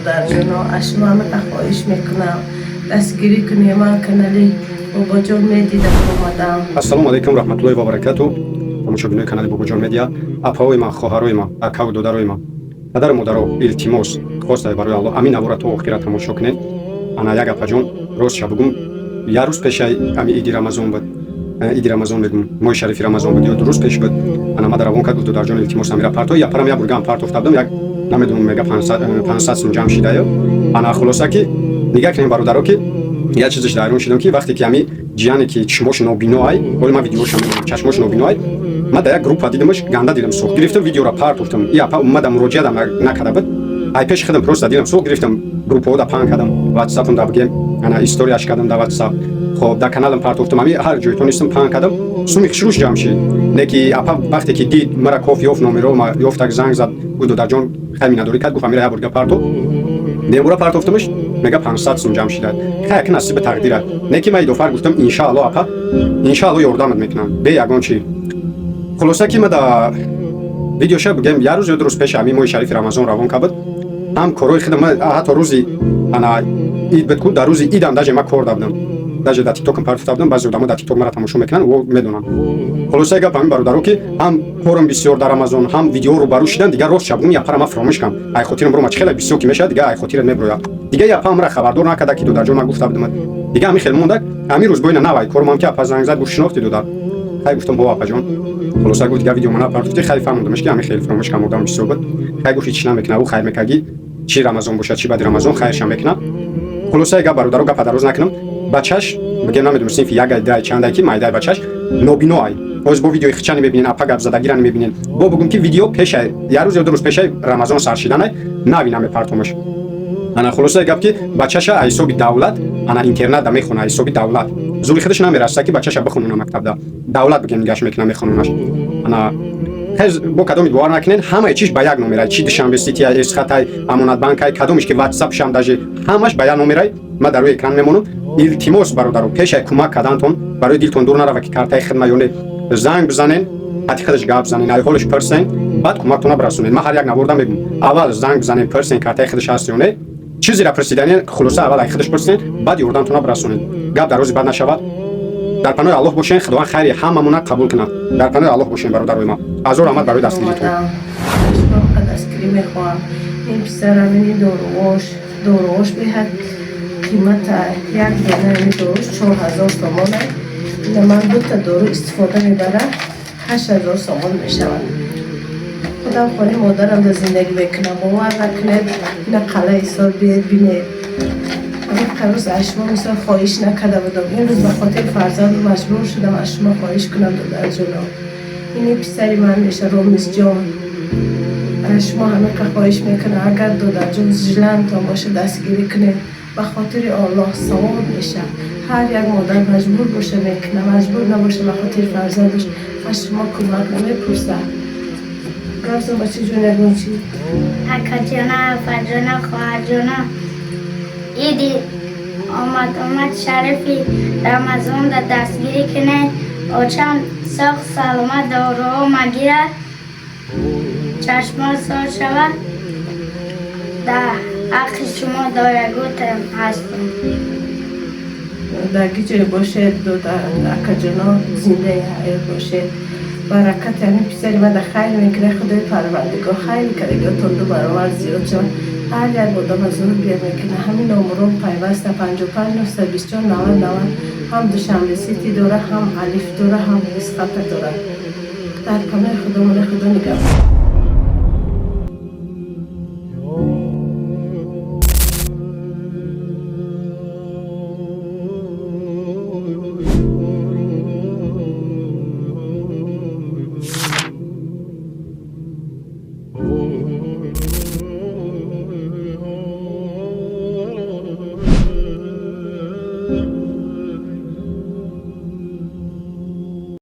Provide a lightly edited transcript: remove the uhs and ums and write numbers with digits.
دودر جانا اشما همه خواهش میکنم دستگیری کنی من کانالی بابا جان میدیدم اومدم. السلام علیکم رحمت الله و برکاته. تماشا بینای کانال بابا جان میدیا. اپاوی ما، خواهرای ما، اکاو دودرای ما. پدر مادر و التماس خواسته برای الله امین ابورا تو آخرت تماشا کنید. انا یک اپا جان روز شبگم یه روز پیش امی ایدی رمضان بود. ایدی رمضان میگم ماه شریفی رمضان بود یا دو روز پیش بود. انا مادر روان کرد دودر جان التماس امیر پارتو یا پرم یا برگم پارتو افتادم یک نمیدونم میگه 500 سم جمع شده یا انا خلاصه که نگاه کنیم برادرها که یه چیزش درون شدم که وقتی که امی جیانی که چشمش نابینایی ولی ما ویدیوش هم می‌بینم چشمش نابینایی ما در یک گروپ دیدمش گنده دیدم سوخت گرفتم ویدیو را پارت گفتم یا اپا اومدم مراجعه نکرده بود ای پیش خودم پروست دیدم سوخت گرفتم گروپ ها دا پان کردم واتساپم دا بگم انا استوریاش کردم دا واتساپ خب در کانالم پارت گفتم امی هر جای تونستم پان کردم سومی خشوش جمع شد نکی اپا وقتی که دید مرا کافی اوف نمیره ما یافت زنگ زد بود در جان خیلی نداری کرد گفتم میره برگا پارتو نمورا پارت گفتمش میگه 500 سم جمع شده خیلی نصیب تقدیره نکی من دو گفتم ان شاء الله اپا ان شاء الله یاردمت میکنم به یگان چی خلاصه که من دا ویدیوش بگم یه روز درست پیش همین ماه شریف رمضان روان کرد هم کارهای خودم حتی روزی انا عید بود در روز عیدم داج ما کار دادم داج در تیک توکم پارت دادم بعضی آدما در تیک توک مرا تماشا میکنن و میدونن خلاصه گپ همین برادرو که هم کارم بسیار در رمضان هم ویدیو رو برو شدن دیگه روز شبون یا پرما فراموش کم ای خاطرم برو مچ خیلی بسیار کی میشه دیگه ای خاطر نمیبرویا دیگه یا پام را خبردار نکرده که دو در جون ما گفته بودم دیگه همین خیلی موندک همین روز بوینا نوای کارم هم که اپ زنگ زد گفت شناختی دو در خیلی گفتم بابا اپا جان خلاصه گفت دیگه ویدیو منا پارت خیلی فهمیدمش که همین خیلی فراموش کم بودم بسیار بود خیلی گفت هیچ نمیکنه او خیر میکردی چی رمضان باشه چی بعد رمضان خیرش هم میکنه خلاصه گپ برادرو گپ پدروز نکنم بچهش میگه نمیدونم سینف یک دای چند کی مایدای بچهش نوبینوای باز با ویدیو خچانی میبینین اپا گپ زدگیرن میبینین با بگم که ویدیو پیش یه روز یا دو روز پیش رمضان سر شدن نبینم پارتومش انا خلاصه گپ که بچه‌ش حساب دولت انا اینترنت دا میخونه حساب دولت زوری خودش نمیرسه که بچه‌ش بخونه مکتب دا دولت بگم نگاش میکنه میخونونش انا هز با کدوم دوار نکنین همه چیز با یک نمره چی دشنبه سیتی اس خطای امانت بانک کدومش که واتساپ شام داجی همش با یک نمره ما در روی اکران میمونم التماس برادرو پیش کمک کردنتون برای دلتون دور نره که کارتای خدمت زنگ بزنین حتی خودش گپ بزنین ای حالش پرسین بعد کمکتون برسونین ما هر یک نوردم میگم اول زنگ بزنین پرسین کارتای خودش هستیونه چیزی را پرسیدنین خلاصه اول ای خودش پرسین بعد یوردنتون برسونین گپ در روز بعد نشود در پناه الله باشین خداوند خیری هممون قبول کنه در پناه الله باشین برادرای ما از اور آمد برای دستگیریتون دستگیری میخوام این پسرم این دوروش به حد قیمت یک دانه این دوروش 4000 تومانه این من دو تا دورو استفاده میبره 8000 تومان میشود خودم خانه مادرم در زندگی بکنم باور نکنید این قلعه حساب بیاد بینید اگر روز اشما مثلا خواهش نکرده بودم این روز به خاطر فرزند مجبور شدم اشما خواهش کنم دادر جلو این پسری من میشه رومیز جان اشما همه که خواهش میکنه اگر دادر جان زجلن تا باشه دستگیری کنه به خاطر الله ثواب میشه هر یک مادر مجبور باشه میکنه مجبور نباشه به خاطر فرزندش اشما کمک نمیپرسه گفتم بچه جون نگون چی؟ اکا جانا فجانا خواهر جانا ایدی آمد شریفی رمضان دا دستگیری کنه آچم ساخت سلامت دارو مگیره چشما سال شود در حق شما دایگوتم هستم در گیجه باشه دو اکا جانا زنده حیات باشه برکت همین پسری من در خیلی میکنه خدای پروردگار خیلی کرده تا دو برابر زیاد جان هر یک بودم از اون بیاد میکنه همین نمرم پیوسته 55 924 90 90 هم دوشنبه سیتی داره هم الف داره هم اسقط داره در پناه خدا من خدا نگم